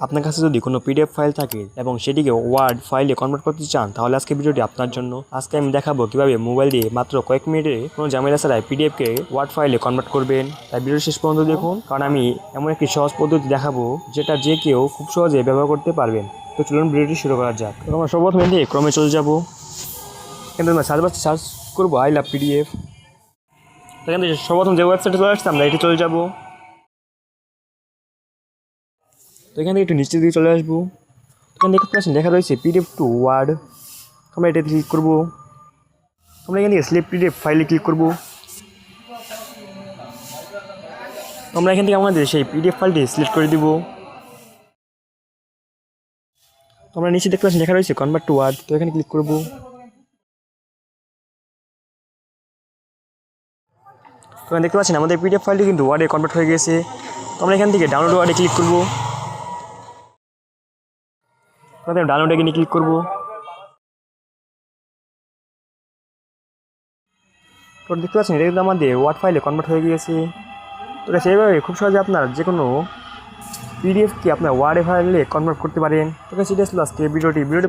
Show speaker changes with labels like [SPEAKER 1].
[SPEAKER 1] আপনার কাছে যদি কোনো পিডিএফ ফাইল থাকে এবং সেটিকে ওয়ার্ড ফাইলে কনভার্ট করতে চান তাহলে আজকে ভিডিওটি আপনার জন্য। আজকে আমি দেখাবো কিভাবে মোবাইল দিয়ে মাত্র কয়েক মিনিটে কোনো ঝামেলা ছাড়াই পিডিএফকে ওয়ার্ড ফাইলে কনভার্ট করবেন। তাই ভিডিও শেষ পর্যন্ত দেখুন, কারণ আমি এমন একটি সহজ পদ্ধতি দেখাবো যেটা যে কেউ খুব সহজে ব্যবহার করতে পারবেন। তো চলুন ভিডিওটি শুরু করা যাক। তো আমরা সর্বপ্রথম দিয়ে ক্রমে চলে যাবো, কিন্তু আমরা সার্চ করবো আই লাভ পিডিএফ। এখান থেকে সর্বপ্রথম যে ওয়েবসাইটে চলে আসছে আমরা এটি চলে যাবো। তো এখান থেকে একটু নিচের দিকে চলে আসবো। এখানে দেখতে পাচ্ছেন লেখা রয়েছে পিডিএফ টু ওয়ার্ড। আমরা এটাতে ক্লিক করবো। আমরা এখান থেকে সিলেক্ট পিডিএফ ফাইলে ক্লিক করবো। আমরা এখান থেকে আমাদের সেই পিডিএফ ফাইলটি সিলেক্ট করে দিব। তো আমরা নিচে দেখতে পাচ্ছি লেখা রয়েছে কনভার্ট টু ওয়ার্ড। তো এখানে ক্লিক করবো। তো দেখতে পাচ্ছেন আমাদের পিডিএফ ফাইলটি কিন্তু ওয়ার্ডে কনভার্ট হয়ে গেছে। তো আমরা এখান থেকে ডাউনলোড ওয়ার্ডে ক্লিক করবো। ডাউনলোডে কিনে ক্লিক করবো। তো দেখতে পাচ্ছেন এটা কিন্তু আমাদের ওয়ার্ড ফাইলে কনভার্ট হয়ে গিয়েছে। তো সেইভাবে খুব সহজে আপনার যে কোনো পিডিএফকে আপনার ওয়ার্ড ফাইলে কনভার্ট করতে পারেন। তো সেটা ছিল আজকে ভিডিওটি ভালো